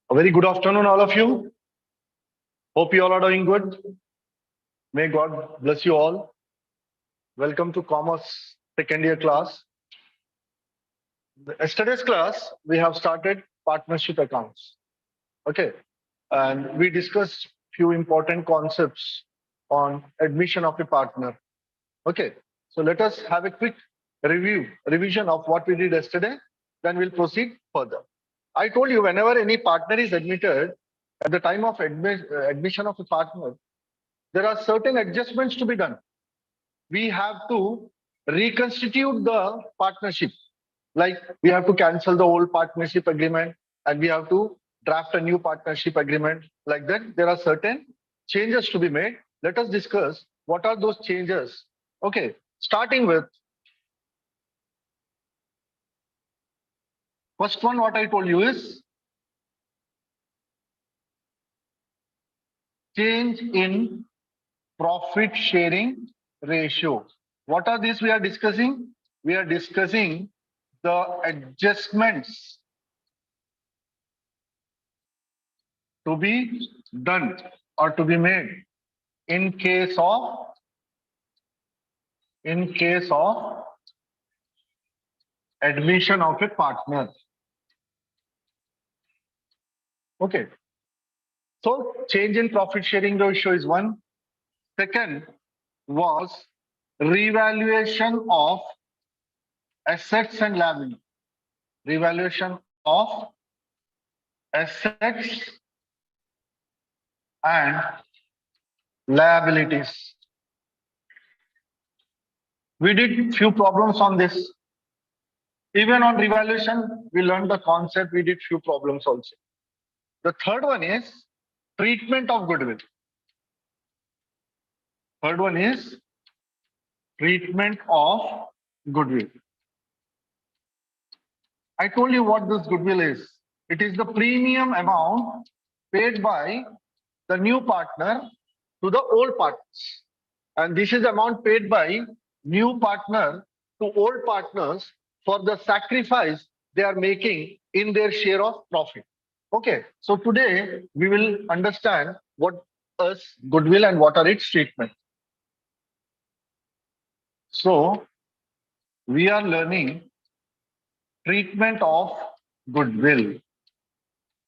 A very good afternoon, all of you. Hope you all are doing good. May God bless you all. Welcome to Commerce second year class. Yesterday's class, we have started partnership accounts. Okay. And we discussed few important concepts on admission of a partner. Okay. So let us have a quick revision of what we did yesterday. Then we'll proceed further. I told you whenever any partner is admitted, at the time of admission of a partner, there are certain adjustments to be done. We have to reconstitute the partnership. Like we have to cancel the old partnership agreement and we have to draft a new partnership agreement. Like that, there are certain changes to be made. Let us discuss what are those changes. Okay, starting with first one, what I told you is change in profit sharing ratio. What are these we are discussing? We are discussing the adjustments to be done or to be made in case of admission of a partner. Okay. So change in profit sharing ratio is one. Second was revaluation of assets and liabilities. Revaluation of assets and liabilities. We did few problems on this. Even on revaluation, we learned the concept. We did few problems also. The third one is treatment of goodwill. Third one is treatment of goodwill. I told you what this goodwill is. It is the premium amount paid by the new partner to the old partners. And this is the amount paid by new partner to old partners for the sacrifice they are making in their share of profit. Okay, so today we will understand what is goodwill and what are its treatment. So we are learning treatment of goodwill.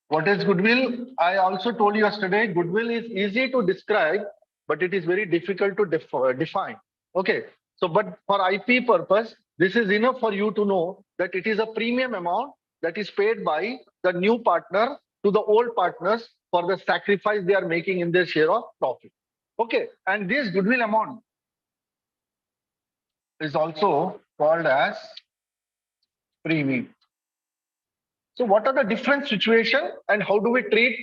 What is goodwill? I also told you yesterday, goodwill is easy to describe, but it is very difficult to define. Okay, so but for IP purpose, this is enough for you to know that it is a premium amount that is paid by the new partner to the old partners for the sacrifice they are making in their share of profit. Okay, and this goodwill amount is also called as premium. So what are the different situations and how do we treat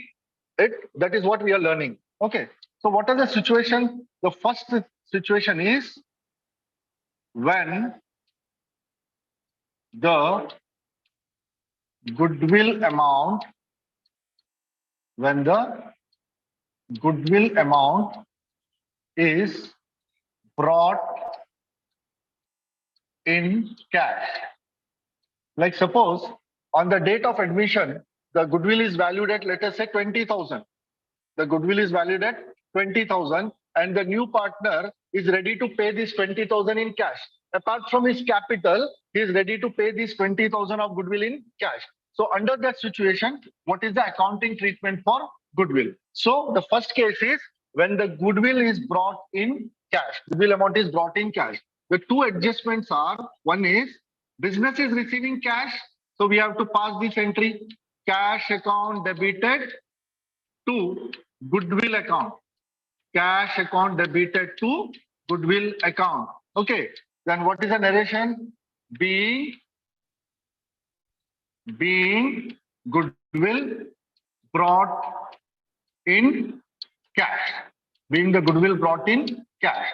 it? That is what we are learning. Okay, so what are the situation? The first situation is when the goodwill amount is brought in cash. Like suppose on the date of admission, the goodwill is valued at, let us say, 20,000. The goodwill is valued at 20,000 and the new partner is ready to pay this 20,000 in cash. Apart from his capital, he is ready to pay this 20,000 of goodwill in cash. So under that situation, what is the accounting treatment for goodwill? So the first case is when the goodwill is brought in cash. Goodwill amount is brought in cash. The two adjustments are, one is business is receiving cash. So we have to pass this entry, cash account debited to goodwill account. Cash account debited to goodwill account. Okay. Then what is the narration? Being goodwill brought in cash. Being the goodwill brought in cash.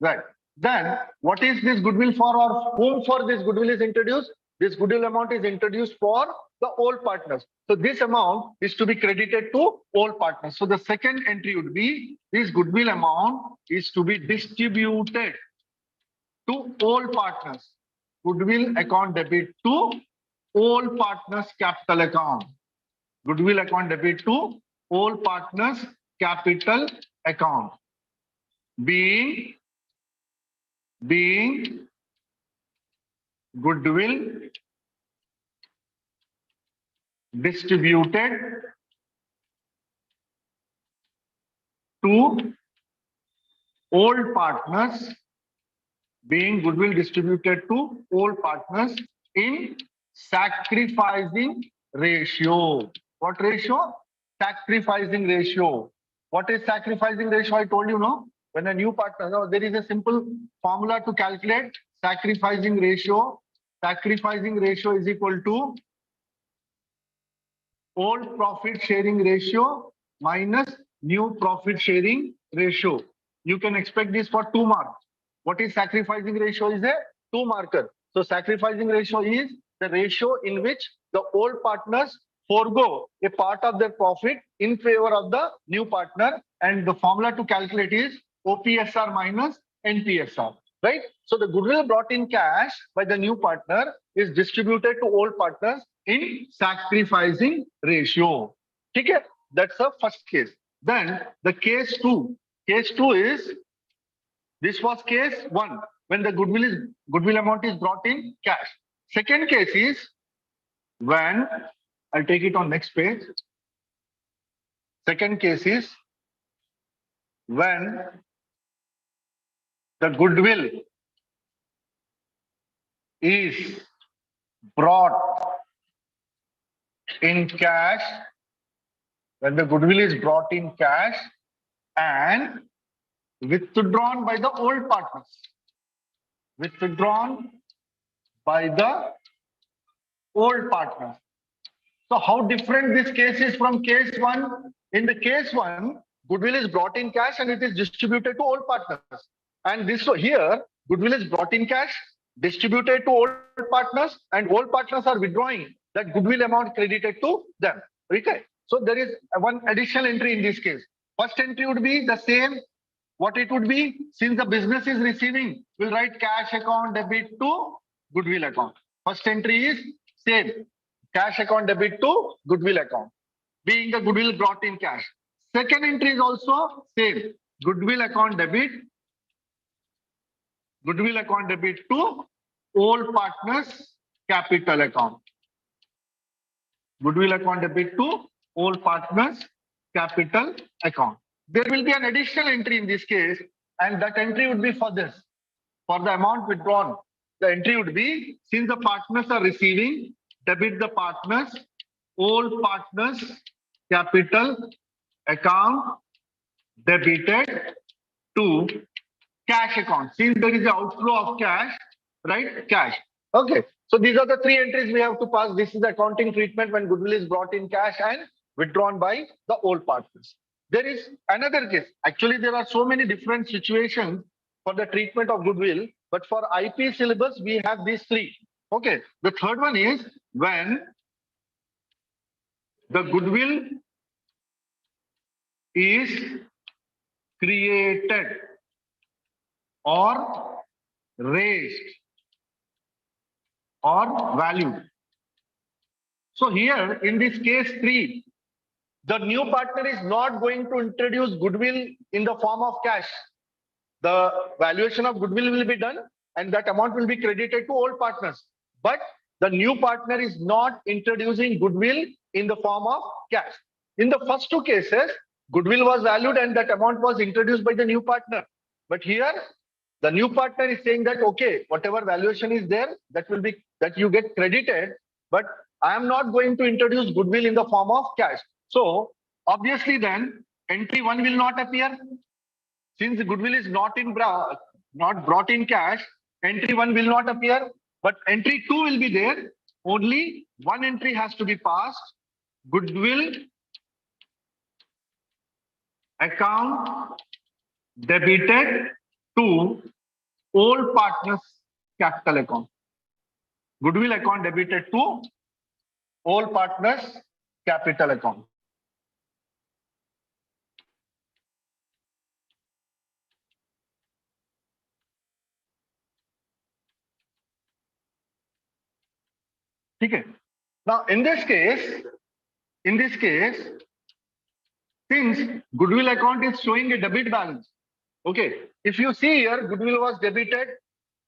Right. Then what is this goodwill for or whom for this goodwill is introduced? this goodwill amount is introduced for the old partners. So this amount is to be credited to all partners. So the second entry would be this goodwill amount is to be distributed to all partners. Goodwill account debit to all partners capital account. Goodwill account debit to all partners capital account. Being goodwill distributed to all partners, being goodwill distributed to all partners in sacrificing ratio. What ratio? Sacrificing ratio. What is sacrificing ratio? I told you, no? When a new partner, no, there is a simple formula to calculate sacrificing ratio. Sacrificing ratio is equal to old profit sharing ratio minus new profit sharing ratio. You can expect this for 2 marks. What is sacrificing ratio? Is a 2 marker. So sacrificing ratio is the ratio in which the old partners forego a part of their profit in favor of the new partner, and the formula to calculate is OPSR minus NPSR. Right? So the goodwill brought in cash by the new partner is distributed to all partners in sacrificing ratio. Okay? That's the first case. Then the case 2. Case 2 is, this was case 1 when the goodwill amount is brought in cash. Second case is when, I'll take it on next page. Second case is when the goodwill is brought in cash, when the goodwill is brought in cash and withdrawn by the old partners. Withdrawn by the old partners. So how different this case is from case 1? In the case 1, goodwill is brought in cash and it is distributed to all partners. And this here, goodwill is brought in cash, distributed to all partners, and all partners are withdrawing that goodwill amount credited to them. Okay. So there is one additional entry in this case. First entry would be the same. What it would be, since the business is receiving, we'll write cash account debit to goodwill account. First entry is same. Cash account debit to goodwill account, being the goodwill brought in cash. Second entry is also same. Goodwill account debit to all partners capital account. Goodwill account debit to all partners capital account. There will be an additional entry in this case, and that entry would be for this, for the amount withdrawn. The entry would be, since the partners are receiving, debit the partners, all partners capital account debited to cash account. Since there is an outflow of cash, right? Cash. Okay. So these are the 3 entries we have to pass. This is the accounting treatment when goodwill is brought in cash and withdrawn by the old partners. There is another case. Actually, there are so many different situations for the treatment of goodwill, but for IP syllabus, we have these 3. Okay. The third one is when the goodwill is created or raised or valued. So here in this case 3, the new partner is not going to introduce goodwill in the form of cash. The valuation of goodwill will be done and that amount will be credited to all partners. But the new partner is not introducing goodwill in the form of cash. In the first 2 cases, goodwill was valued and that amount was introduced by the new partner. But here, the new partner is saying that, okay, whatever valuation is there, that you get credited, but I am not going to introduce goodwill in the form of cash. So obviously then entry 1 will not appear. Since goodwill is not brought in cash, entry 1 will not appear, but entry 2 will be there. Only one entry has to be passed. Goodwill account debited to all partners capital account. goodwill account debited to all partners capital account. Okay. Now, in this case, since goodwill account is showing a debit balance, okay. If you see here, goodwill was debited,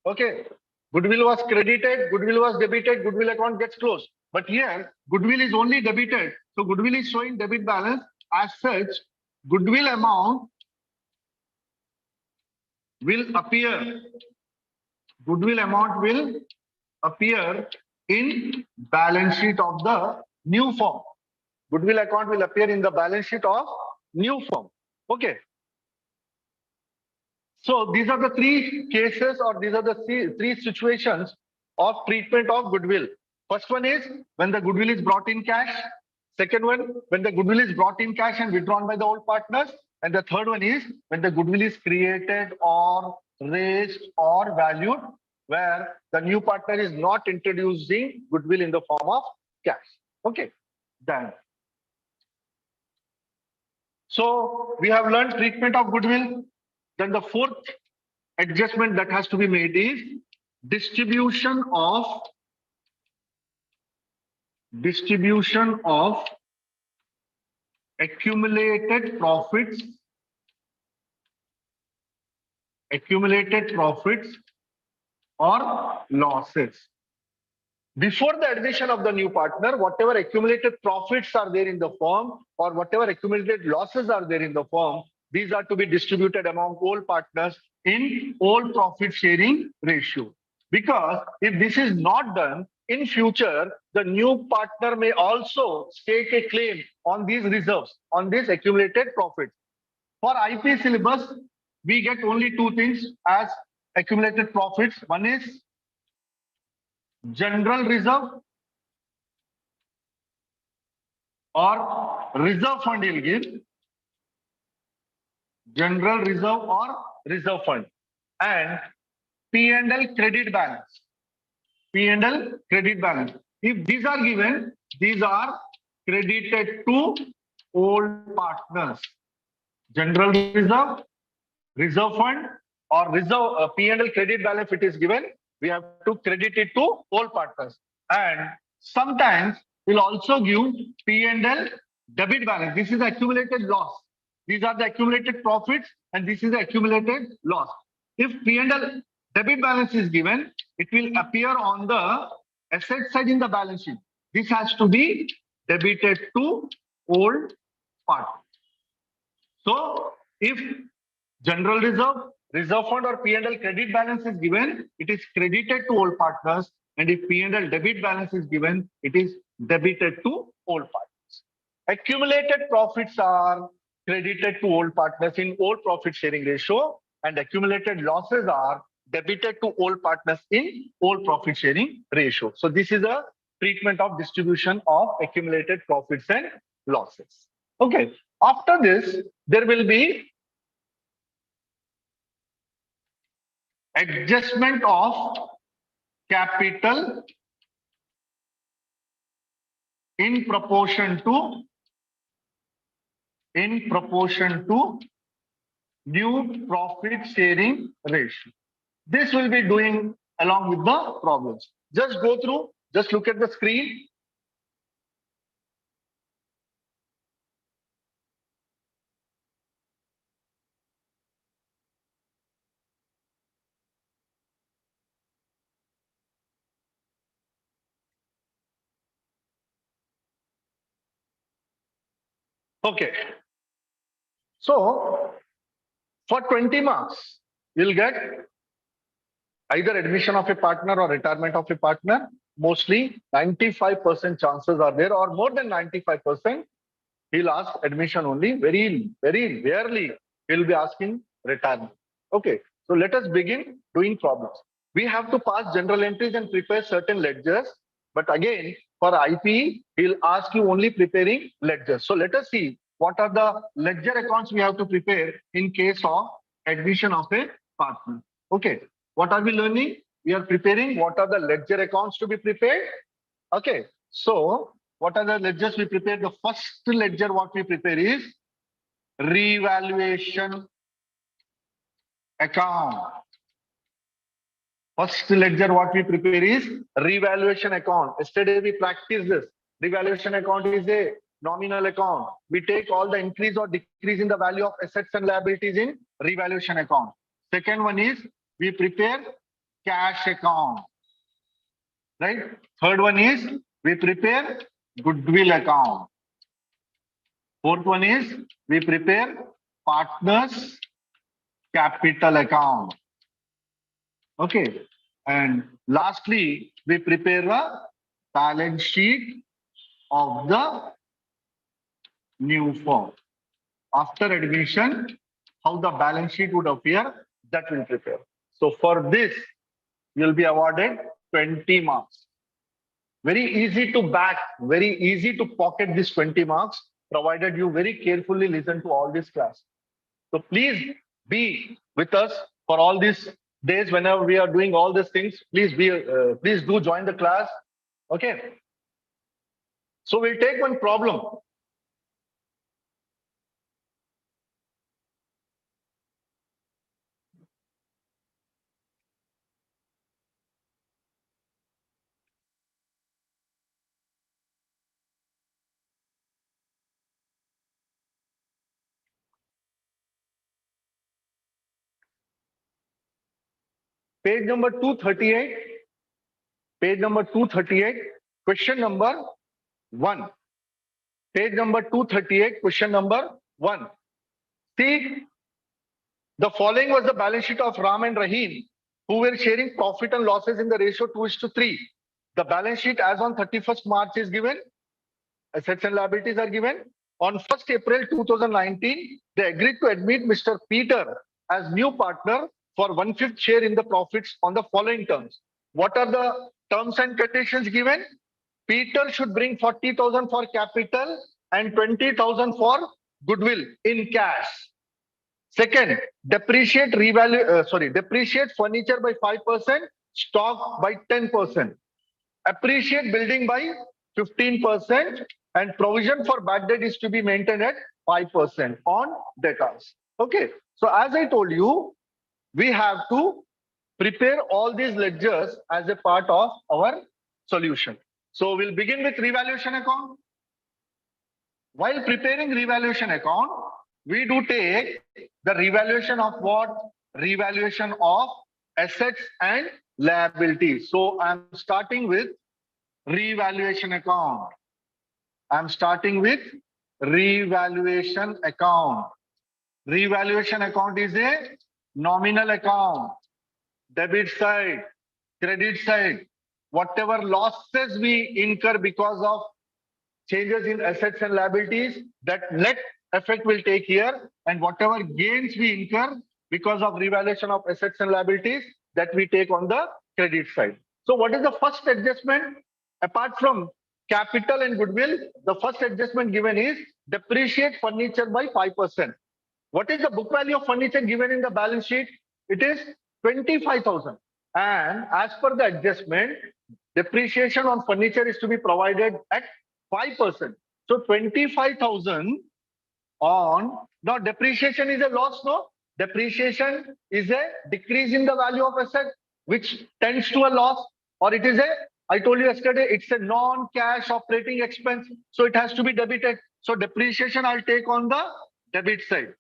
okay. Goodwill was credited, goodwill was debited, goodwill account gets closed. But here, goodwill is only debited. So goodwill is showing debit balance. As such, goodwill amount will appear. Goodwill amount will appear in balance sheet of the new firm. Goodwill account will appear in the balance sheet of new firm. Okay. So these are the three cases, or these are the three situations of treatment of goodwill. First one is when the goodwill is brought in cash. Second one, when the goodwill is brought in cash and withdrawn by the old partners. And the third one is when the goodwill is created or raised or valued, where the new partner is not introducing goodwill in the form of cash. Okay, done. So we have learned treatment of goodwill. Then the fourth adjustment that has to be made is distribution of accumulated profits or losses. Before the admission of the new partner, whatever accumulated profits are there in the firm or whatever accumulated losses are there in the firm, these are to be distributed among all partners in all profit sharing ratio. Because if this is not done, in future, the new partner may also stake a claim on these reserves, on this accumulated profit. For IP syllabus, we get only two things as accumulated profits. One is general reserve or reserve fund will give. General reserve or reserve fund, and P&L credit balance. P&L credit balance. If these are given, these are credited to all partners. General reserve, reserve fund, or reserve P&L credit balance, if it is given, we have to credit it to all partners. And sometimes we'll also give P&L debit balance. This is accumulated loss. These are the accumulated profits, and this is the accumulated loss. If P&L debit balance is given, it will appear on the asset side in the balance sheet. This has to be debited to all partners. So if general reserve, reserve fund, or P&L credit balance is given, it is credited to all partners. And if P&L debit balance is given, it is debited to all partners. Accumulated profits are credited to all partners in all profit sharing ratio, and accumulated losses are debited to all partners in all profit sharing ratio. So this is a treatment of distribution of accumulated profits and losses. Okay. After this, there will be adjustment of capital in proportion to new profit sharing ratio. This will be doing along with the problems. Just go through, just look at the screen. Okay. So for 20 marks, you'll get either admission of a partner or retirement of a partner. Mostly 95% chances are there, or more than 95%. He'll ask admission only. Very, very rarely he'll be asking retirement. Okay. So let us begin doing problems. We have to pass general entries and prepare certain ledgers. But again, for IP, he'll ask you only preparing ledgers. So let us see what are the ledger accounts we have to prepare in case of admission of a partner. Okay. What are we learning? We are preparing what are the ledger accounts to be prepared. Okay. So what are the ledgers we prepare? The first ledger what we prepare is revaluation account. First ledger what we prepare is revaluation account. Yesterday we practiced this. Revaluation account is a nominal account. We take all the increase or decrease in the value of assets and liabilities in revaluation account. Second one is we prepare cash account. Right? Third one is we prepare goodwill account. Fourth one is we prepare partners capital account. Okay. And lastly, we prepare a balance sheet of the new firm. After admission, how the balance sheet would appear, that will prepare. So for this, you'll be awarded 20 marks. Very easy to back, very easy to pocket this 20 marks, provided you very carefully listen to all this class. So please be with us for all these days whenever we are doing all these things. Please do join the class. Okay. So we'll take one problem. Page number 238. Page number 238. Question number 1. Page number 238. Question number 1. See, the following was the balance sheet of Ram and Rahim, who were sharing profit and losses in the ratio 2:3. The balance sheet as on 31st March is given. Assets and liabilities are given. On 1st April 2019, they agreed to admit Mr. Peter as new partner for 1/5 share in the profits on the following terms. What are the terms and conditions given? Peter should bring 40,000 for capital and 20,000 for goodwill in cash. Second, depreciate furniture by 5%, stock by 10%. Appreciate building by 15%, and provision for bad debt is to be maintained at 5% on debtors. Okay. So as I told you, we have to prepare all these ledgers as a part of our solution. So we'll begin with revaluation account. While preparing revaluation account, we do take the revaluation of what? Revaluation of assets and liabilities. So I'm starting with revaluation account. I'm starting with revaluation account. Revaluation account is a nominal account. Debit side, credit side, whatever losses we incur because of changes in assets and liabilities, that net effect will take here, and whatever gains we incur because of revaluation of assets and liabilities, that we take on the credit side. So what is the first adjustment? Apart from capital and goodwill, the first adjustment given is depreciate furniture by 5%. What is the book value of furniture given in the balance sheet? It is 25,000. And as per the adjustment, depreciation on furniture is to be provided at 5%. So 25,000 on, now depreciation is a loss, no? Depreciation is a decrease in the value of asset, which tends to a loss, or it is a, I told you yesterday, it's a non-cash operating expense. So it has to be debited. So depreciation I'll take on the debit side.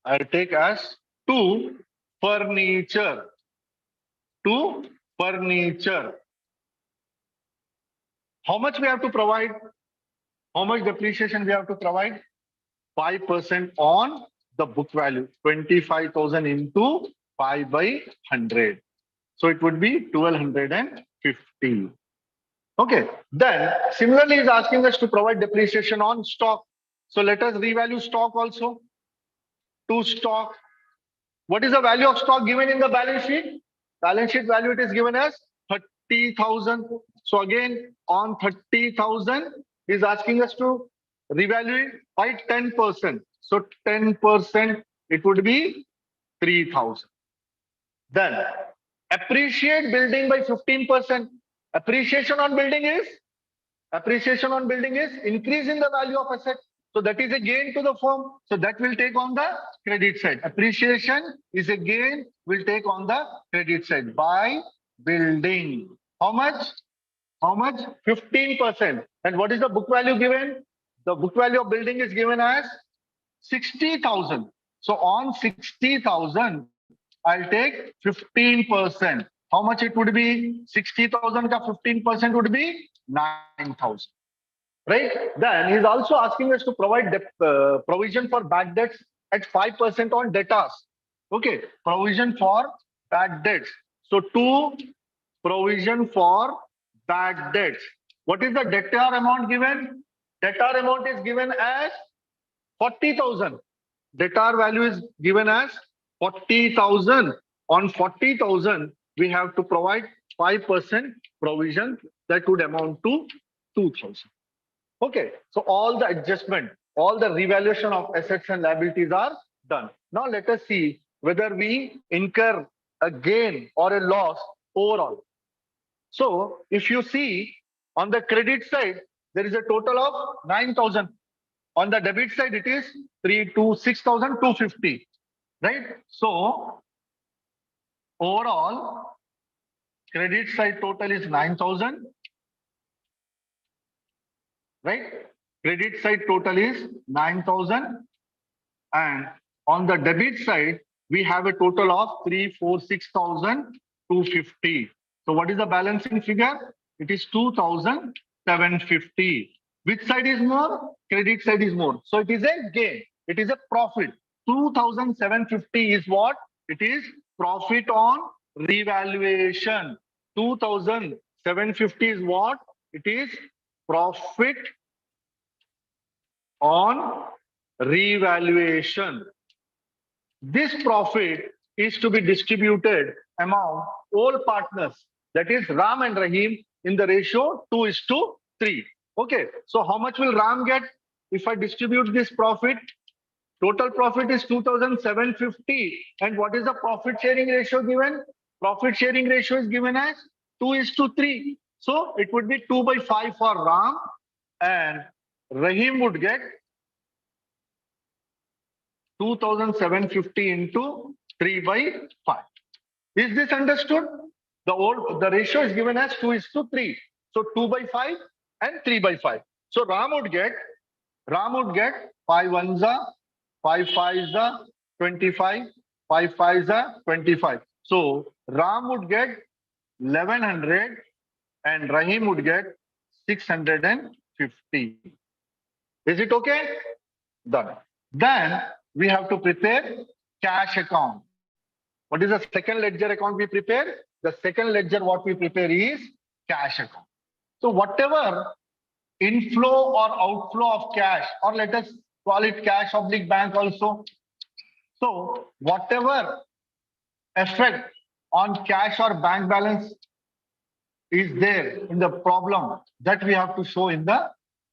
I take as to furniture. To furniture. How much we have to provide? How much depreciation we have to provide? 5% on the book value. 25,000 into 5 by 100. So it would be 1,250. Okay. Then similarly is asking us to provide depreciation on stock. So let us revalue stock also. To stock. What is the value of stock given in the balance sheet? Balance sheet value it is given as 30,000. So again on 30,000 is asking us to revalue it by 10%. So 10%, it would be 3,000. Then appreciate building by 15%. Appreciation on building is increase in the value of asset. So that is a gain to the firm. So that will take on the credit side. Appreciation is a gain, will take on the credit side by building. How much? How much? 15%. And what is the book value given? The book value of building is given as 60,000. So on 60,000, I'll take 15%. How much it would be? 60,000 ka 15% would be 9,000. Right? Then he's also asking us to provide provision for bad debts at 5% on debtors. Okay, provision for bad debts. So two, provision for bad debts. What is the debtor amount given? Debtor amount is given as 40,000. Debtor value is given as 40,000. On 40,000, we have to provide 5% provision that would amount to 2,000. Okay, so all the adjustment, all the revaluation of assets and liabilities are done. Now let us see whether we incur a gain or a loss overall. So if you see on the credit side, there is a total of 9,000. On the debit side, it is 6,250, right? So overall, credit side total is 9,000, right? Credit side total is 9,000, and on the debit side, we have a total of 346,250. So what is the balancing figure? It is 2,750. Which side is more? Credit side is more. So it is a gain. It is a profit. 2,750 is what? It is profit on revaluation. 2,750 is what? It is profit on revaluation. This profit is to be distributed among all partners. That is Ram and Rahim in the ratio 2:3. Okay, so how much will Ram get if I distribute this profit? Total profit is 2,750. And what is the profit sharing ratio given? Profit sharing ratio is given as 2:3. So it would be 2/5 for Ram, and Rahim would get 2,750 into 3/5. Is this understood? The ratio is given as 2:3. So 2/5 and 3/5. So Ram would get 5 ones are 5 5s are 25, 5 5s are 25. So Ram would get 1,100 and Rahim would get 650. Is it okay? Done. Then we have to prepare cash account. What is the second ledger account we prepare? The second ledger what we prepare is cash account. So whatever inflow or outflow of cash, or let us call it cash oblique bank also. So whatever effect on cash or bank balance is there in the problem, that we have to show in the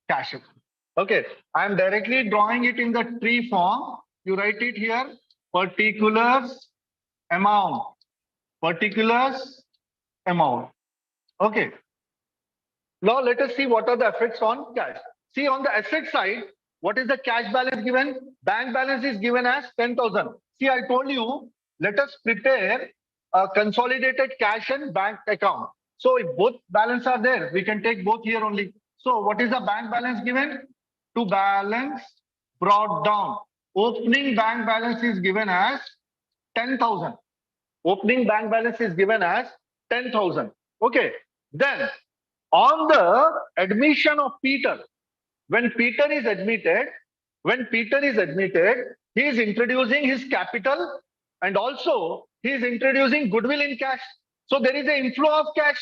cash account. Okay, I am directly drawing it in the tree form. You write it here, particulars amount, particulars amount. Okay. Now let us see what are the effects on cash. See, on the asset side, what is the cash balance given? Bank balance is given as 10,000. See, I told you, let us prepare a consolidated cash and bank account. So if both balance are there, we can take both here only. So what is the bank balance given? To balance brought down. Opening bank balance is given as 10,000. Opening bank balance is given as 10,000. Okay. Then on the admission of Peter, when Peter is admitted, he is introducing his capital and also he is introducing goodwill in cash. So there is an inflow of cash.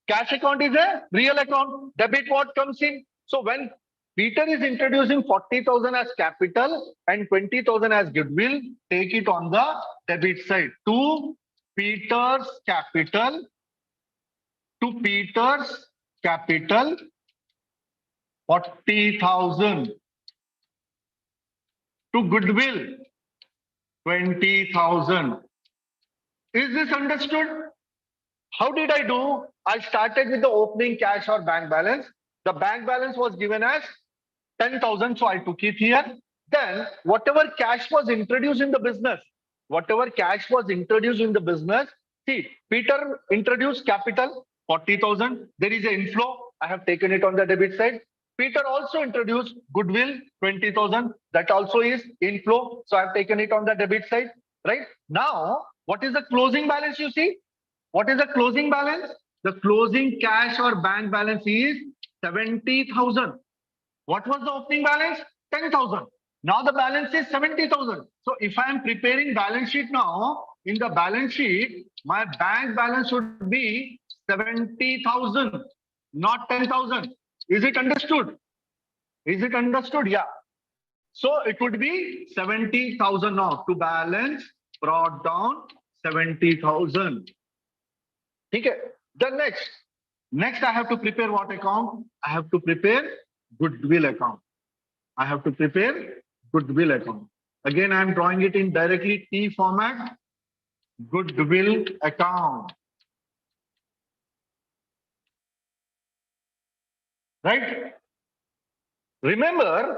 Cash account is a real account. Debit what comes in. So when Peter is introducing 40,000 as capital and 20,000 as goodwill, take it on the debit side. To Peter's capital, 40,000. to goodwill 20,000. Is this understood? How did I do? I started with the opening cash or bank balance. The bank balance was given as 10,000, so I took it here. Then whatever cash was introduced in the business, see, Peter introduced capital 40,000. There is an inflow. I have taken it on the debit side. Peter also introduced goodwill 20,000. That also is inflow. So I have taken it on the debit side. Right now, what is the closing balance? You see, what is the closing balance? The closing cash or bank balance is 70,000. What was the opening balance? 10,000. Now the balance is 70,000. So if I am preparing balance sheet now, in the balance sheet, my bank balance should be 70,000, not 10,000. Is it understood? Is it understood? Yeah. So it would be 70,000 now. To balance, brought down 70,000. Okay. Then next I have to prepare what account? I have to prepare goodwill account. I have to prepare goodwill account. Again, I am drawing it in directly T format. Goodwill account. Right? Remember,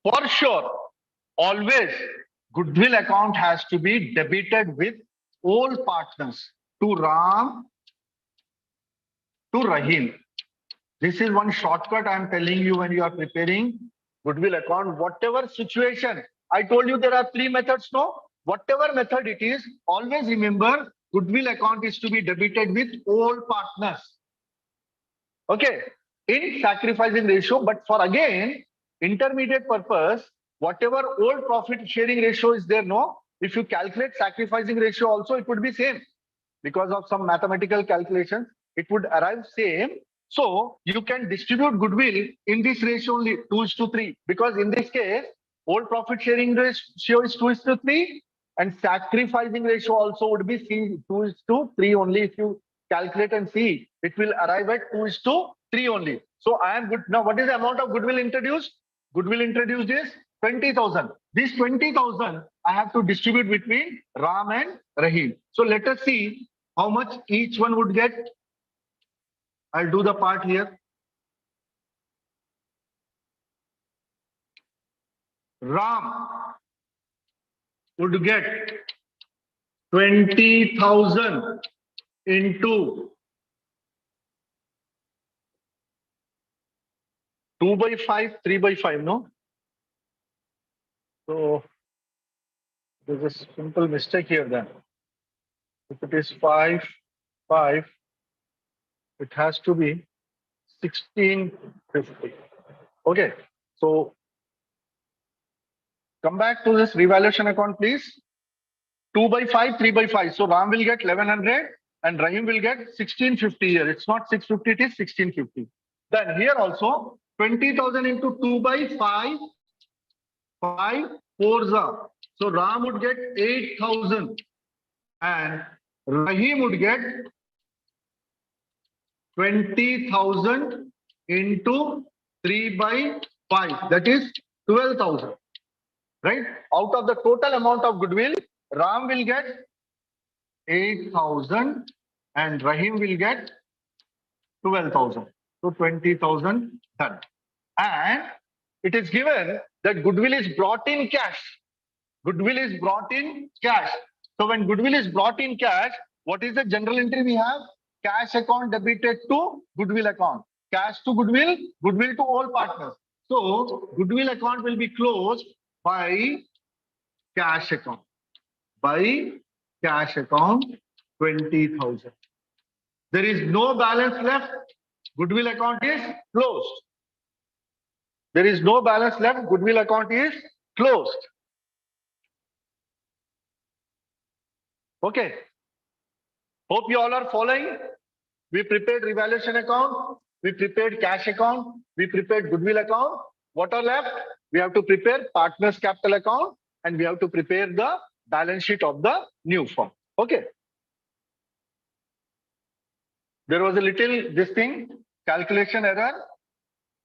for sure, always goodwill account has to be debited with all partners to Ram, to Rahim. This is one shortcut I am telling you when you are preparing goodwill account. Whatever situation, I told you there are 3 methods, no? Whatever method it is, always remember goodwill account is to be debited with all partners. Okay, in sacrificing ratio, but for again, intermediate purpose, whatever old profit sharing ratio is there, no? If you calculate sacrificing ratio also, it would be same. Because of some mathematical calculations, it would arrive same. So you can distribute goodwill in this ratio only 2:3, because in this case, old profit sharing ratio is 2:3, and sacrificing ratio also would be 2:3 only. If you calculate and see, it will arrive at 2:3 only. So I am good. Now, what is the amount of goodwill introduced? Goodwill introduced is 20,000. This 20,000 I have to distribute between Ram and Rahim. So let us see how much each one would get. I'll do the part here. Ram would get 20,000 into 2/5, 3/5, no? So there's a simple mistake here then. If it is 5, it has to be 1650. Okay, so come back to this revaluation account, please. 2/5, 3/5. So Ram will get 1100 and Rahim will get 1650 here. It's not 650, it is 1650. Then here also 20,000 into 2/5, 5 4s are. So Ram would get 8,000 and Rahim would get 20,000 into 3/5. That is 12,000. Right? Out of the total amount of goodwill, Ram will get 8,000 and Rahim will get 12,000. So 20,000 done. And it is given that goodwill is brought in cash. Goodwill is brought in cash. So when goodwill is brought in cash, what is the general entry we have? Cash account debited to goodwill account. Cash to goodwill, goodwill to all partners. So goodwill account will be closed by cash account. By cash account 20,000. There is no balance left. Goodwill account is closed. There is no balance left. Goodwill account is closed. Okay. Hope you all are following. We prepared revaluation account. We prepared cash account. We prepared goodwill account. What are left? We have to prepare partners capital account and we have to prepare the balance sheet of the new firm. Okay. There was a little calculation error.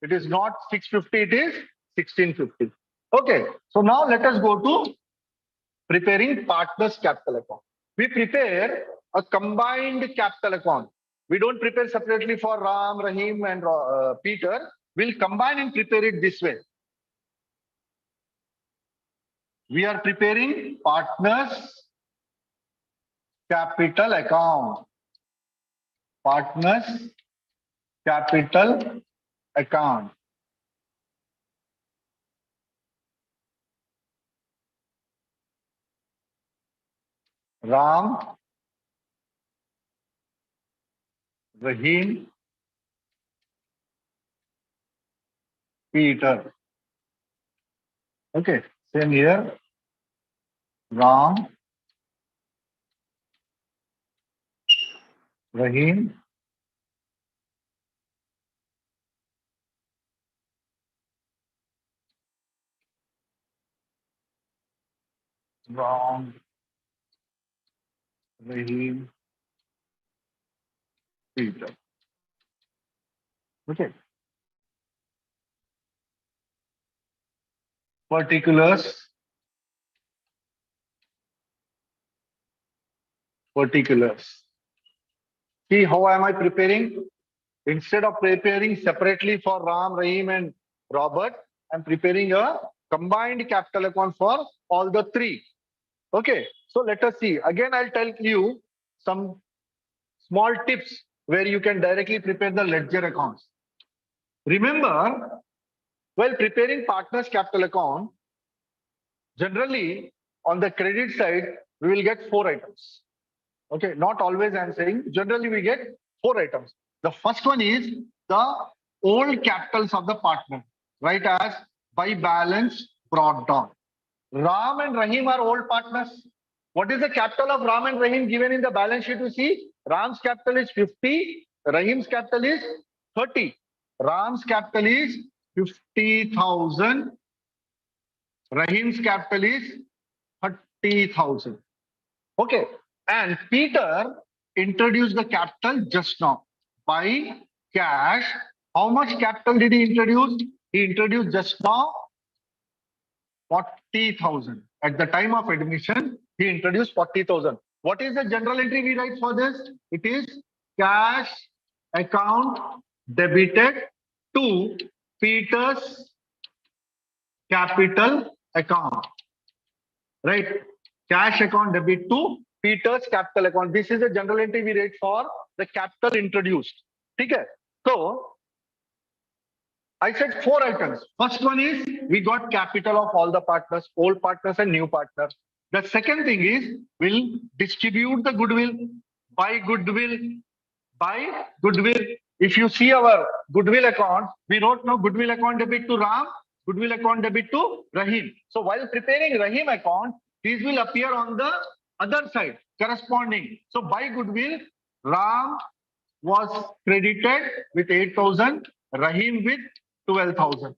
It is not 650, it is 1650. Okay, so now let us go to preparing partners capital account. We prepare a combined capital account. We don't prepare separately for Ram, Rahim, and Peter. We'll combine and prepare it this way. We are preparing partners capital account. Partners capital account. Ram, Rahim, Peter. Okay, same here. Ram, Rahim, Ram, Rahim, Peter. Okay. Particulars. See how am I preparing? Instead of preparing separately for Ram, Rahim, and Robert, I'm preparing a combined capital account for all the three. Okay, so let us see. Again, I'll tell you some small tips where you can directly prepare the ledger accounts. Remember, while preparing partners capital account, generally on the credit side, we will get 4 items. Okay, not always I'm saying, generally we get 4 items. The first one is the old capitals of the partner, right, as by balance brought down. Ram and Rahim are old partners. What is the capital of Ram and Rahim given in the balance sheet? You see, Ram's capital is 50, Rahim's capital is 30. Ram's capital is 50,000. Rahim's capital is 30,000. Okay. And Peter introduced the capital just now by cash. How much capital did he introduce? He introduced just now 40,000. At the time of admission, he introduced 40,000. What is the general entry we write for this? It is cash account debited to Peter's capital account. Right? Cash account debit to Peter's capital account. This is a general entry we write for the capital introduced. Okay. So I said 4 items. First one is we got capital of all the partners, old partners and new partners. The second thing is we'll distribute the goodwill. By goodwill. If you see our goodwill account, we wrote now goodwill account debit to Ram, goodwill account debit to Rahim. So while preparing Rahim account, these will appear on the other side corresponding. So by goodwill, Ram was credited with 8,000, Rahim with 12,000.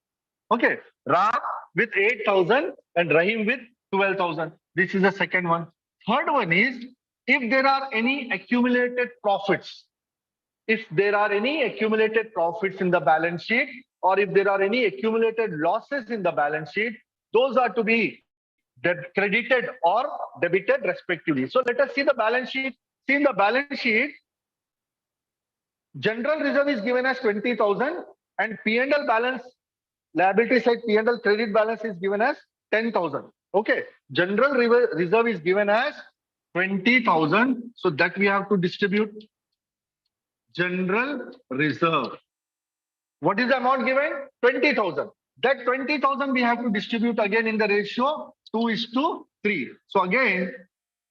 Okay, Ram with 8,000 and Rahim with 12,000. This is the second one. Third one is if there are any accumulated profits. If there are any accumulated profits in the balance sheet, or if there are any accumulated losses in the balance sheet, those are to be credited or debited respectively. So let us see the balance sheet. See in the balance sheet, general reserve is given as 20,000 and P&L balance, liability side P&L credit balance is given as 10,000. Okay, general reserve is given as 20,000. So that we have to distribute. General reserve. What is the amount given? 20,000. That 20,000 we have to distribute again in the ratio 2:3. So again,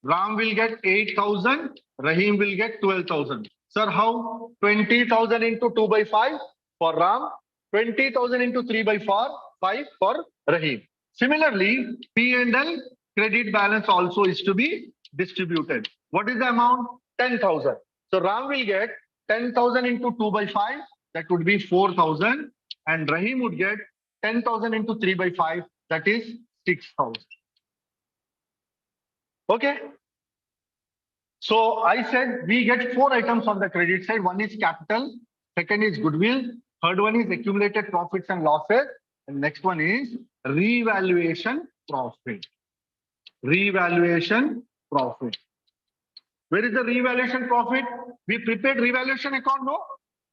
Ram will get 8,000, Rahim will get 12,000. Sir, how? 20,000 into 2 by 5 for Ram, 20,000 into 3 by 5 for Rahim. Similarly, P&L credit balance also is to be distributed. What is the amount? 10,000. So Ram will get 10,000 into 2 by 5, that would be 4,000, and Rahim would get 10,000 into 3 by 5, that is 6,000. Okay. So I said we get 4 items on the credit side. One is capital, second is goodwill, third one is accumulated profits and losses, And next one is revaluation profit. Revaluation profit. Where is the revaluation profit? We prepared revaluation account, no?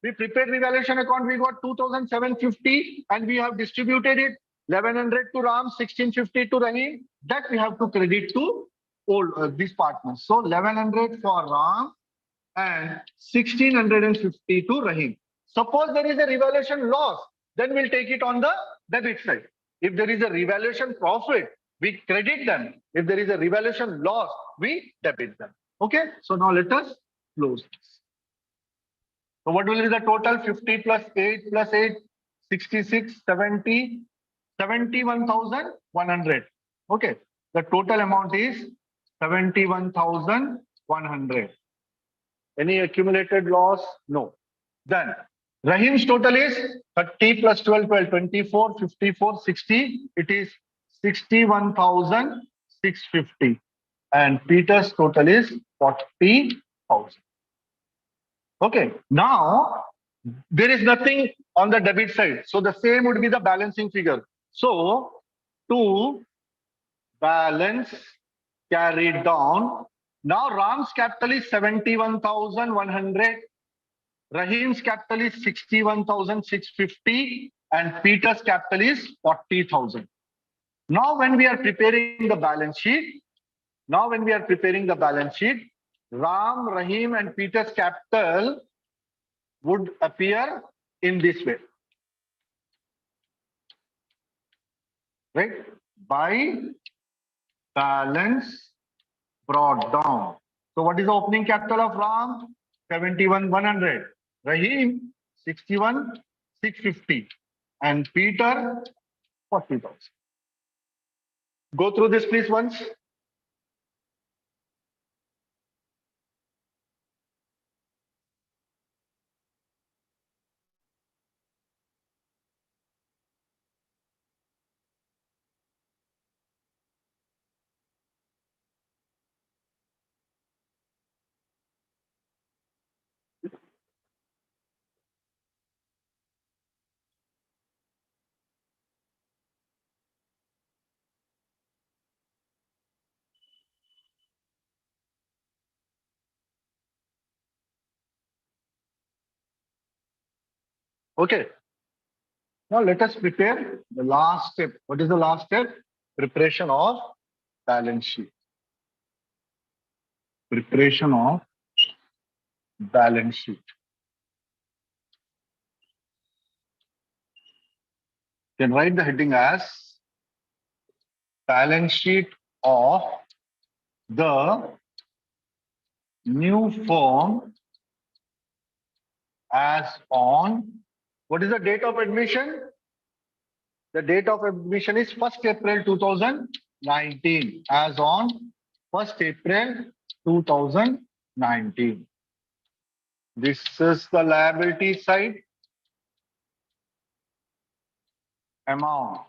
We prepared revaluation account, we got 2,750 and we have distributed it 1100 to Ram, 1650 to Rahim. That we have to credit to all these partners. So 1100 for Ram and 1650 to Rahim. Suppose there is a revaluation loss, then we'll take it on the debit side. If there is a revaluation profit, we credit them. If there is a revaluation loss, we debit them. Okay, so now let us close this. So what will be the total? 50 plus 8 plus 8, 66, 70, 71,100. Okay, the total amount is 71,100. Any accumulated loss? No. Then Rahim's total is 30 plus 12, 12, 24, 54, 60. It is 61,650. And Peter's total is 40,000. Okay, now there is nothing on the debit side. So the same would be the balancing figure. So to balance carried down. Now Ram's capital is 71,100. Rahim's capital is 61,650 and Peter's capital is 40,000. Now when we are preparing the balance sheet, Ram, Rahim and Peter's capital would appear in this way. Right? By balance brought down. So what is the opening capital of Ram? 71,100. Rahim 61,650 and Peter 40,000. Go through this please once. Okay. Now let us prepare the last step. What is the last step? Preparation of balance sheet. Preparation of balance sheet. You can write the heading as balance sheet of the new firm as on. What is the date of admission? The date of admission is 1st April 2019 as on 1st April 2019. This is the liability side amount.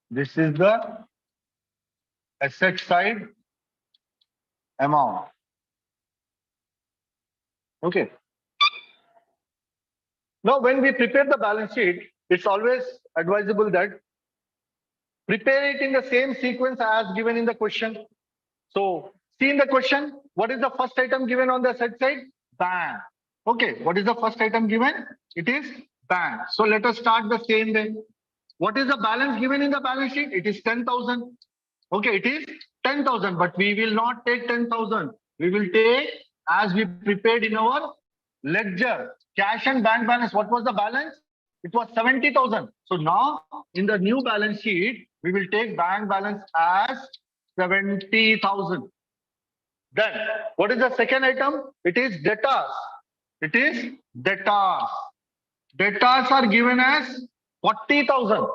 This is the asset side amount. Okay. Now, when we prepare the balance sheet, it's always advisable that prepare it in the same sequence as given in the question. So, see in the question, what is the first item given on the asset side? Bank. Okay, what is the first item given? It is bank. So, let us start the same way. What is the balance given in the balance sheet? It is 10,000. Okay, it is 10,000, but we will not take 10,000. We will take as we prepared in our ledger. Cash and bank balance, what was the balance? It was 70,000. So now in the new balance sheet, we will take bank balance as 70,000. Then what is the second item? It is debtors. It is debtors. Debtors are given as 40,000.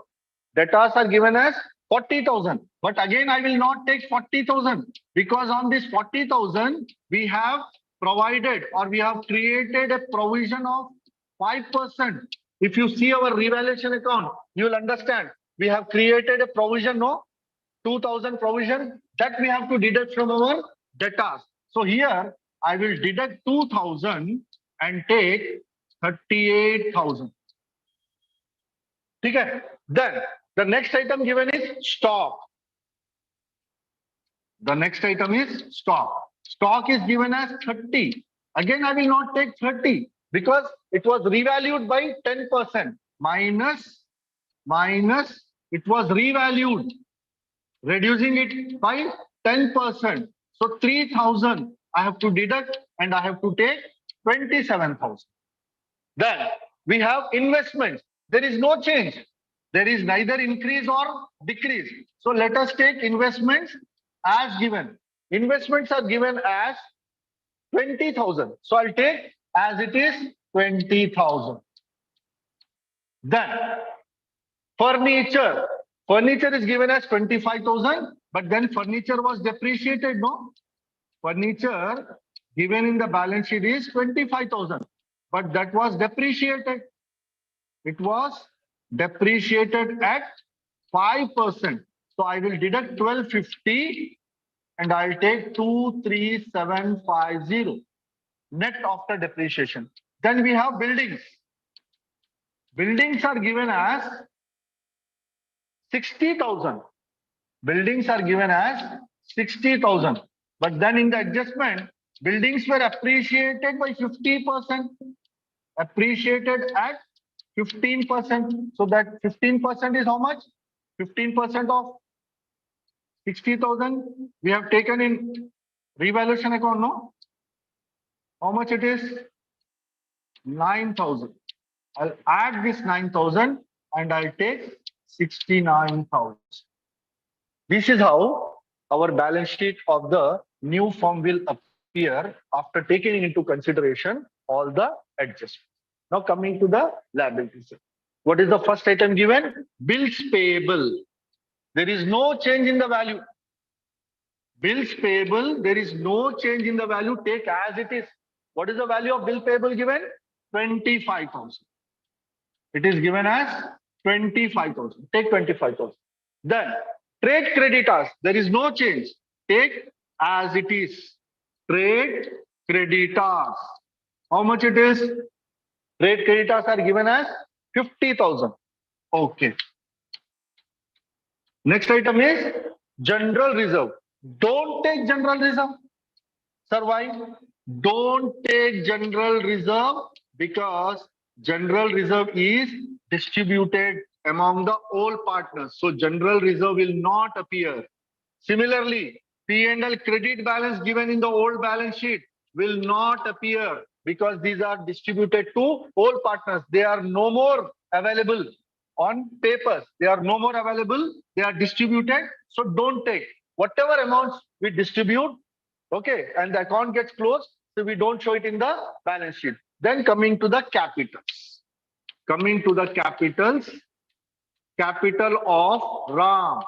Debtors are given as 40,000. But again, I will not take 40,000 because on this 40,000, we have provided or we have created a provision of 5%. If you see our revaluation account, you will understand. We have created a provision, no? 2,000 provision that we have to deduct from our debtors. So here, I will deduct 2,000 and take 38,000. Okay? Then the next item given is stock. The next item is stock. Stock is given as 30. Again, I will not take 30 because it was revalued by 10%. Minus, it was revalued, reducing it by 10%. So 3,000 I have to deduct and I have to take 27,000. Then we have investments. There is no change. There is neither increase or decrease. So let us take investments as given. Investments are given as 20,000. So I'll take as it is 20,000. Then furniture. Furniture is given as 25,000, but then furniture was depreciated, no? Furniture given in the balance sheet is 25,000, but that was depreciated. It was depreciated at 5%. So I will deduct 1250 and I'll take 23750 net after depreciation. Then we have buildings. Buildings are given as 60,000. Buildings are given as 60,000. But then in the adjustment, buildings were appreciated by 50%. Appreciated at 15%. So that 15% is how much? 15% of 60,000 we have taken in revaluation account, no? How much it is? 9,000. I'll add this 9,000 and I'll take 69,000. This is how our balance sheet of the new firm will appear after taking into consideration all the adjustments. Now coming to the liabilities. What is the first item given? Bills payable. There is no change in the value. Bills payable, there is no change in the value. Take as it is. What is the value of bill payable given? 25,000. It is given as 25,000. Take 25,000. Then trade creditors, there is no change. Take as it is. Trade creditors. How much it is? Trade creditors are given as 50,000. Okay. Next item is general reserve. Don't take general reserve. Sir, why? Don't take general reserve because general reserve is distributed among the all partners. So general reserve will not appear. Similarly, P&L credit balance given in the old balance sheet will not appear because these are distributed to all partners. They are no more available on papers. They are no more available. They are distributed. So don't take. Whatever amounts we distribute, okay, and the account gets closed, so we don't show it in the balance sheet. Then coming to the capitals. Coming to the capitals, capital of RAM.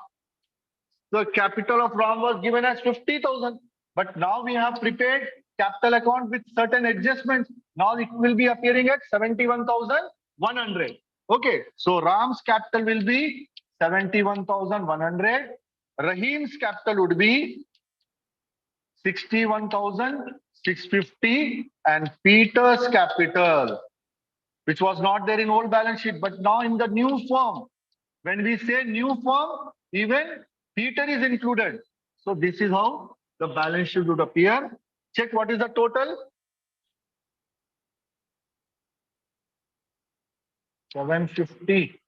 The capital of RAM was given as 50,000, but now we have prepared capital account with certain adjustments. Now it will be appearing at 71,100. Okay, so Ram's capital will be 71,100. Rahim's capital would be 61,650, and Peter's capital, which was not there in old balance sheet, but now in the new form. When we say new form, even Peter is included. So this is how the balance sheet would appear. Check what is the total. 750.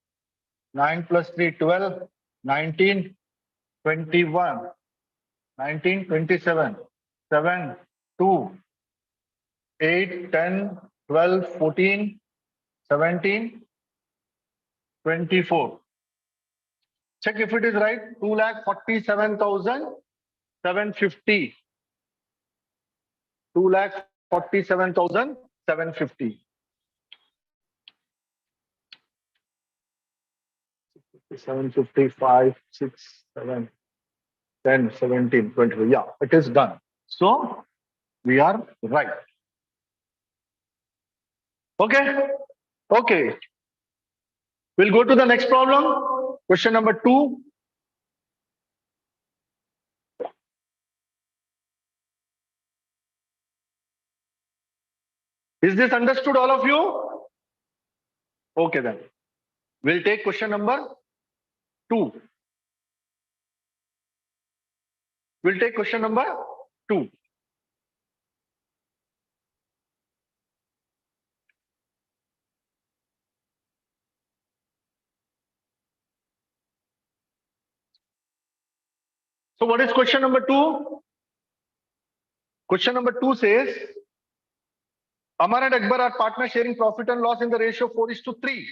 9 plus 3, 12. 19, 21. 19, 27. 7, 2. 8, 10, 12, 14. 17. 24. Check if it is right. 2,47,750. 2,47,750. 755, 6, 7, 10, 17, 20. Yeah, it is done. So we are right. Okay. Okay. We'll go to the next problem. Question number 2. Is this understood, all of you? Okay, then. We'll take question number 2. We'll take question number 2. So what is question number 2? Question number 2 says, Amar and Akbar are partners sharing profit and loss in the ratio 4:3.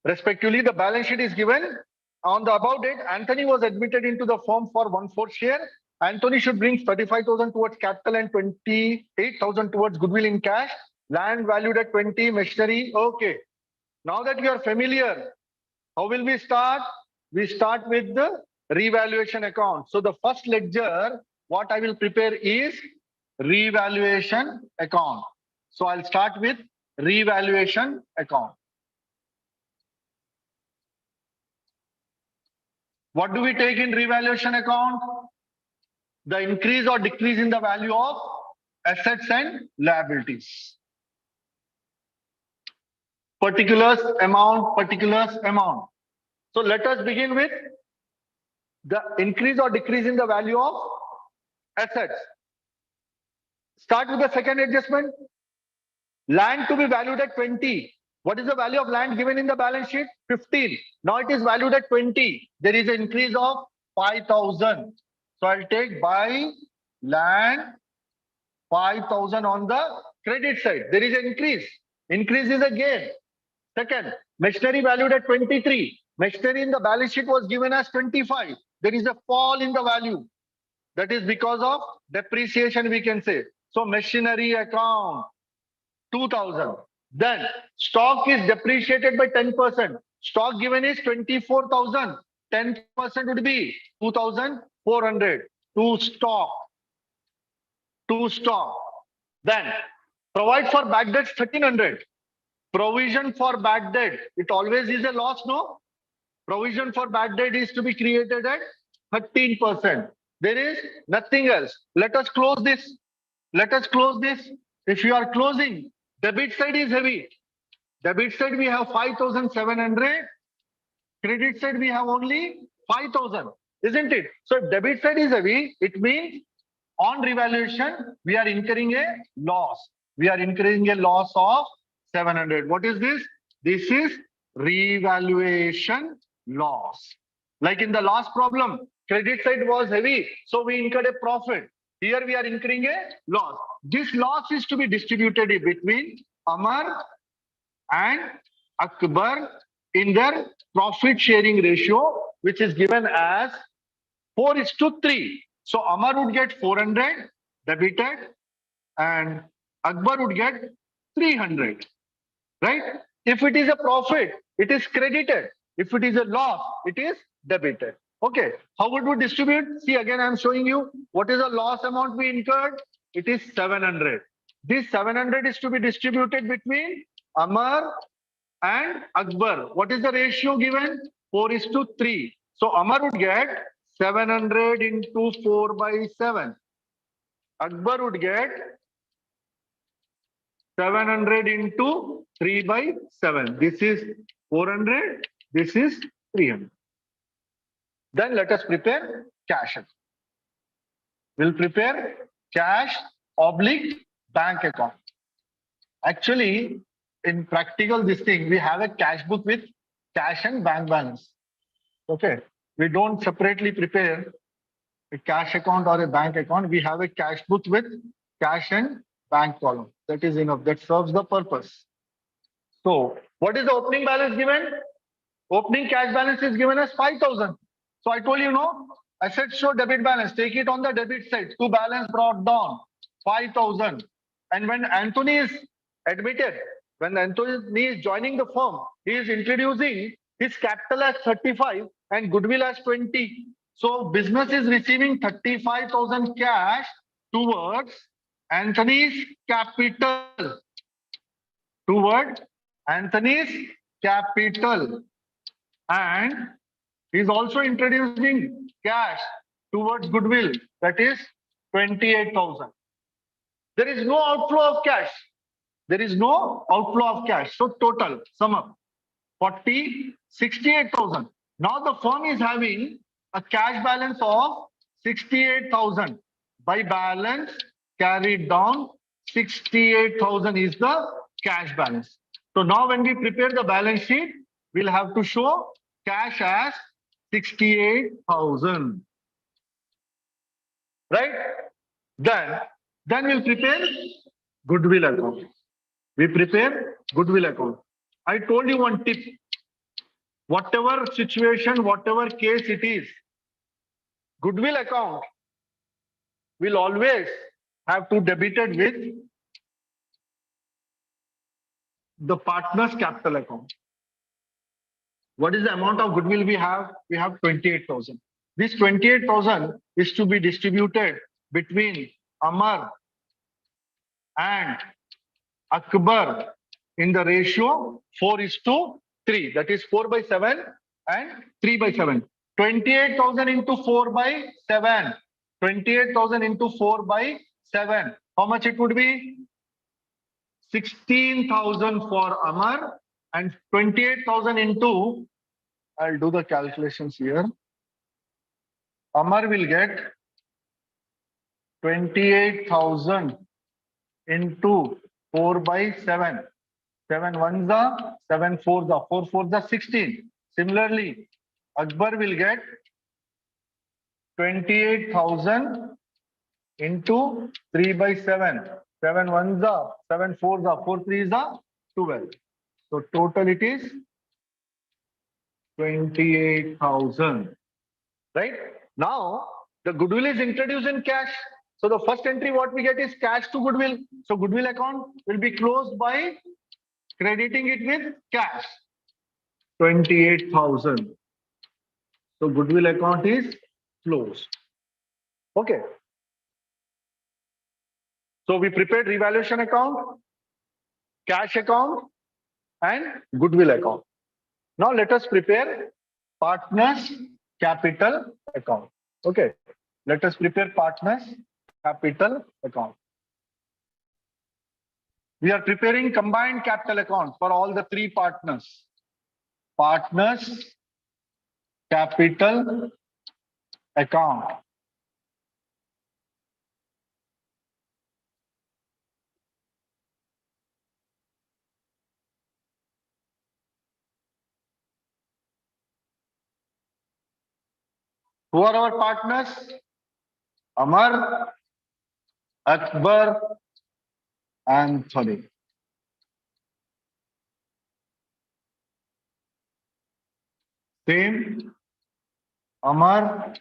Respectively, the balance sheet is given. On the above date, Anthony was admitted into the firm for 1/4 share. Anthony should bring 35,000 towards capital and 28,000 towards goodwill in cash. Land valued at 20, machinery. Okay. Now that we are familiar, how will we start? We start with the revaluation account. So the first ledger, what I will prepare is revaluation account. So I'll start with revaluation account. What do we take in revaluation account? The increase or decrease in the value of assets and liabilities. Particulars amount, particulars amount. So let us begin with the increase or decrease in the value of assets. Start with the second adjustment. Land to be valued at 20. What is the value of land given in the balance sheet? 15. Now it is valued at 20. There is an increase of 5,000. So I'll take buy land 5,000 on the credit side. There is an increase. Increase is a gain. Second, machinery valued at 23. Machinery in the balance sheet was given as 25. There is a fall in the value. That is because of depreciation, we can say. So machinery account 2,000. Then stock is depreciated by 10%. Stock given is 24,000. 10% would be 2,400. To stock. To stock. Then provide for bad debts 1,300. Provision for bad debt. It always is a loss, no? Provision for bad debt is to be created at 13%. There is nothing else. Let us close this. Let us close this. If you are closing, debit side is heavy. Debit side we have 5,700. Credit side we have only 5,000. Isn't it? So if debit side is heavy, it means on revaluation, we are incurring a loss. We are incurring a loss of 700. What is this? This is revaluation loss. Like in the last problem, credit side was heavy, so we incurred a profit. Here we are incurring a loss. This loss is to be distributed between Amar and Akbar in their profit sharing ratio, which is given as 4:3. So Amar would get 400 debited and Akbar would get 300. Right? If it is a profit, it is credited. If it is a loss, it is debited. Okay. How would we distribute? See, again, I'm showing you what is the loss amount we incurred. It is 700. This 700 is to be distributed between Amar and Akbar. What is the ratio given? 4:3. So Amar would get 700 into 4/7. Akbar would get 700 into 3/7. This is 400. This is 300. Then let us prepare cash. We'll prepare cash oblique bank account. Actually, in practical this thing, we have a cash book with cash and bank balance. Okay. We don't separately prepare a cash account or a bank account. We have a cash book with cash and bank column. That is enough. That serves the purpose. So what is the opening balance given? Opening cash balance is given as 5,000. So I told you, no, assets show debit balance. Take it on the debit side. To balance brought down 5,000. And when Anthony is admitted, when Anthony is joining the firm, he is introducing his capital as 35 and goodwill as 20. So business is receiving 35,000 cash towards Anthony's capital. Towards Anthony's capital. And he's also introducing cash towards goodwill. That is 28,000. There is no outflow of cash. There is no outflow of cash. So total sum up 68,000. Now the firm is having a cash balance of 68,000. By balance carried down, 68,000 is the cash balance. So now when we prepare the balance sheet, we'll have to show cash as 68,000. Right? Then we'll prepare goodwill account. We prepare goodwill account. I told you one tip. Whatever situation, whatever case it is, goodwill account will always have to debited with the partner's capital account. What is the amount of goodwill we have? We have 28,000. This 28,000 is to be distributed between Amar and Akbar in the ratio 4:3. That is 4/7 and 3/7. 28,000 into 4/7. 28,000 into 4/7. How much it would be? 16,000 for Amar and 28,000 into, I'll do the calculations here. Amar will get 28,000 into 4/7. 7 ones are 7 fours are 4 fours are 16. Similarly, Akbar will get 28,000 into 3/7. 7 ones are 7 fours are 4 threes are 12. So total it is 28,000. Right? Now the goodwill is introduced in cash. So the first entry what we get is cash to goodwill. So goodwill account will be closed by crediting it with cash. 28,000. So goodwill account is closed. Okay. So we prepared revaluation account, cash account, and goodwill account. Now let us prepare partners capital account. Okay. Let us prepare partners capital account. We are preparing combined capital account for all the three partners. Partners capital account. Who are our partners? Amar, Akbar, and Thani. Same. Amar,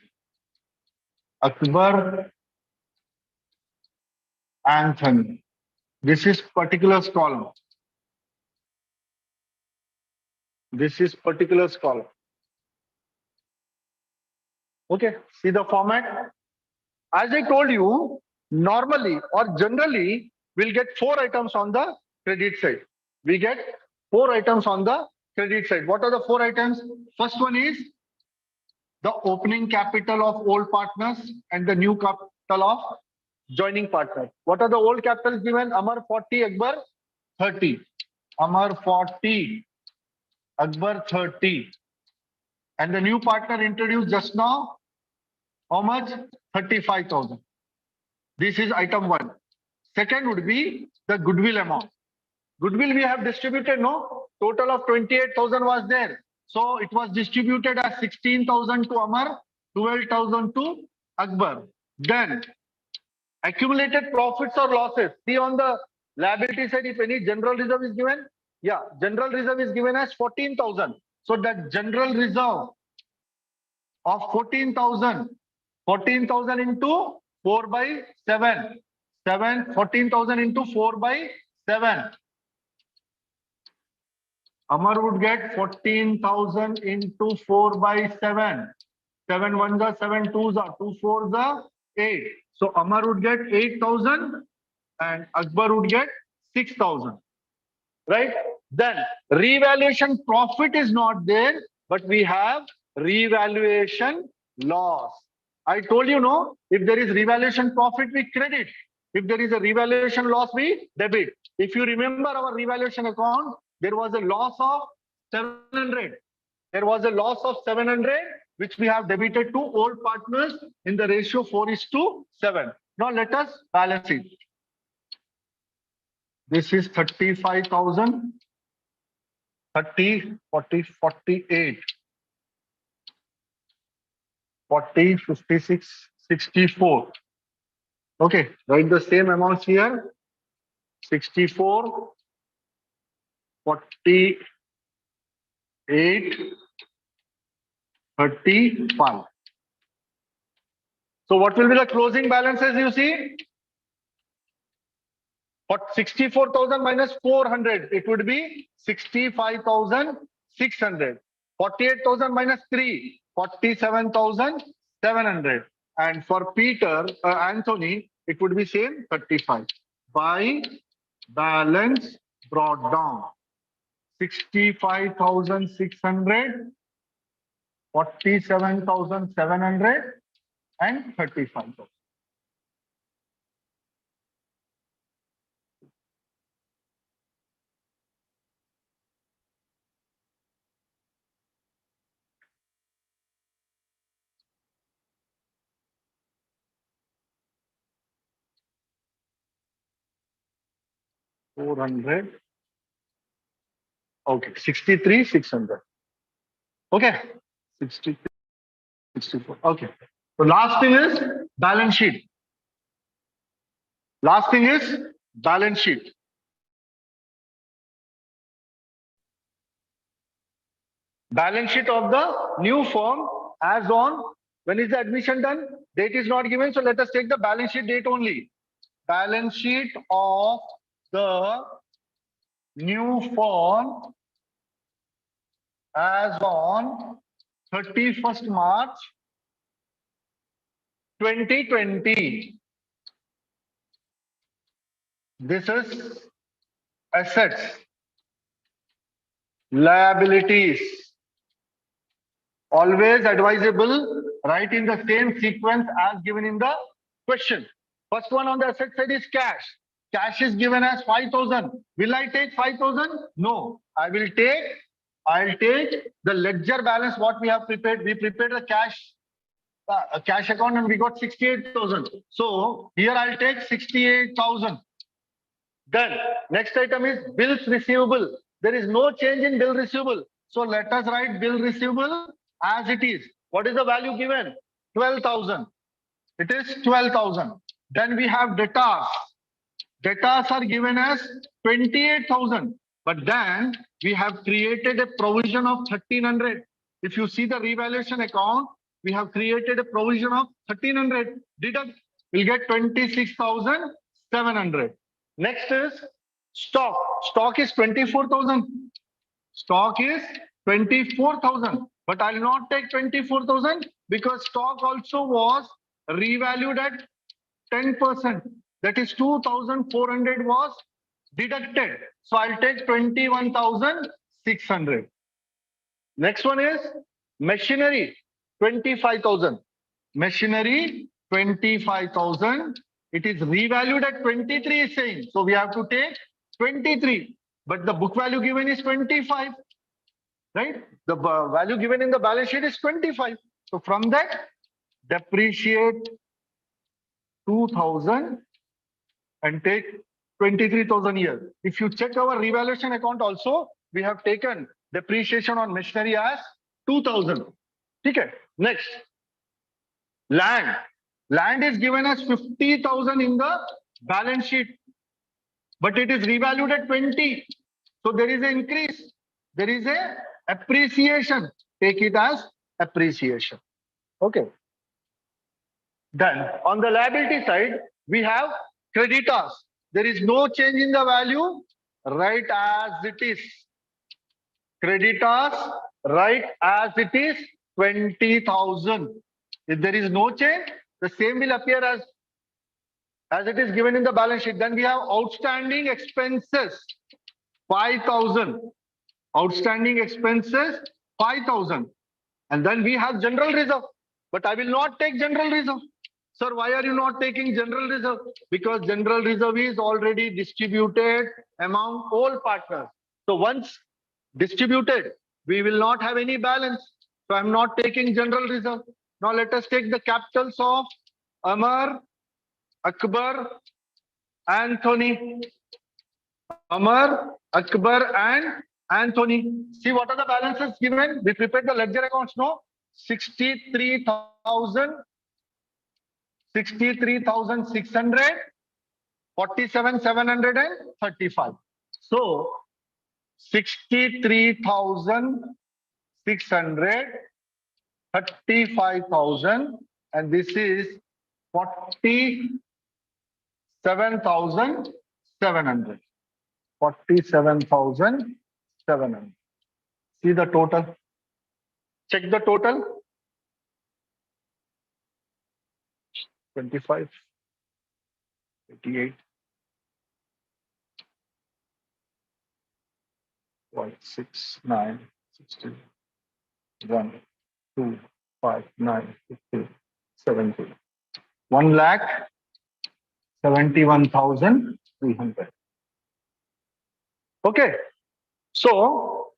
Akbar, and Thani. This is particulars column. This is particulars column. Okay, see the format. As I told you, normally or generally, we'll get 4 items on the credit side. We get 4 items on the credit side. What are the 4 items? First one is the opening capital of old partners and the new capital of joining partners. What are the old capitals given? Amar 40, Akbar 30. Amar 40, Akbar 30. And the new partner introduced just now, how much? 35,000. This is item 1. Second would be the goodwill amount. Goodwill we have distributed, no? Total of 28,000 was there. So it was distributed as 16,000 to Amar, 12,000 to Akbar. Then accumulated profits or losses. See on the liability side, if any general reserve is given. Yeah, general reserve is given as 14,000. So that general reserve of 14,000 into 4/7. 14,000 into 4/7. Amar would get 14,000 into 4/7. 7 ones are 7 twos are 2 fours are 8. So Amar would get 8,000 and Akbar would get 6,000. Right? Then revaluation profit is not there, but we have revaluation loss. I told you, no, if there is revaluation profit, we credit. If there is a revaluation loss, we debit. If you remember our revaluation account, there was a loss of 700. There was a loss of 700, which we have debited to old partners in the ratio 4:7. Now let us balance it. This is 35,000, 30, 40, 48, 40, 56, 64. Okay, write the same amounts here. 64, 48, 35. So what will be the closing balances you see? For 64,000 minus 400, it would be 65,600. 48,000 minus 3, 47,700. And for Anthony, it would be same 35. By balance brought down 65,600, 47,700 and 35,000. $400. Okay, 63,600. Okay, 63, 64. Okay. So last thing is balance sheet. Last thing is balance sheet. Balance sheet of the new firm as on, when is the admission done? Date is not given, so let us take the balance sheet date only. Balance sheet of the new firm as on 31st March 2020. This is assets, liabilities. Always advisable, write in the same sequence as given in the question. First one on the asset side is cash. Cash is given as 5,000. Will I take 5,000? No, I'll take the ledger balance what we have prepared. We prepared the cash account and we got 68,000. So here I'll take 68,000. Then next item is bills receivable. There is no change in bill receivable. So let us write bill receivable as it is. What is the value given? 12,000. It is 12,000. Then we have debtors. Debtors are given as 28,000. But then we have created a provision of 1,300. If you see the revaluation account, we have created a provision of 1,300. Deduct, we'll get 26,700. Next is stock. Stock is 24,000. Stock is 24,000. But I'll not take 24,000 because stock also was revalued at 10%. That is 2,400 was deducted. So I'll take 21,600. Next one is machinery, 25,000. Machinery, 25,000. It is revalued at 23 is saying. So we have to take 23. But the book value given is 25. Right? The value given in the balance sheet is 25. So from that, depreciate 2,000 and take 23,000 here. If you check our revaluation account also, we have taken depreciation on machinery as 2,000. Okay. Next, land. Land is given as 50,000 in the balance sheet, but it is revalued at 20. So there is an increase. There is a appreciation. Take it as appreciation. Okay. Then on the liability side, we have creditors. There is no change in the value. Write as it is. Creditors, write as it is 20,000. If there is no change, the same will appear as it is given in the balance sheet. Then we have outstanding expenses, 5,000. Outstanding expenses, 5,000. And then we have general reserve. But I will not take general reserve. Sir, why are you not taking general reserve? Because general reserve is already distributed among all partners. So once distributed, We will not have any balance. So I'm not taking general reserve. Now let us take the capitals of Amar, Akbar, Anthony. Amar, Akbar, and Anthony. See what are the balances given? We prepared the ledger accounts, no? 63,600, 47,735. So 63,600, 35,000, and this is 47,700. 47,700. See the total. Check the total. 25, 88, 169, 60, 1, 2, 5, 9, 50, 70. 1,71,300. Okay. So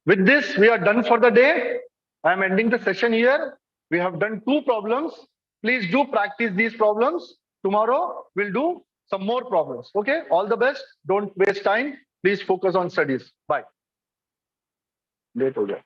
with this, we are done for the day. I am ending the session here. We have done 2 problems. Please do practice these problems. Tomorrow, we'll do some more problems. Okay. All the best. Don't waste time. Please focus on studies. Bye. Late ho gaya.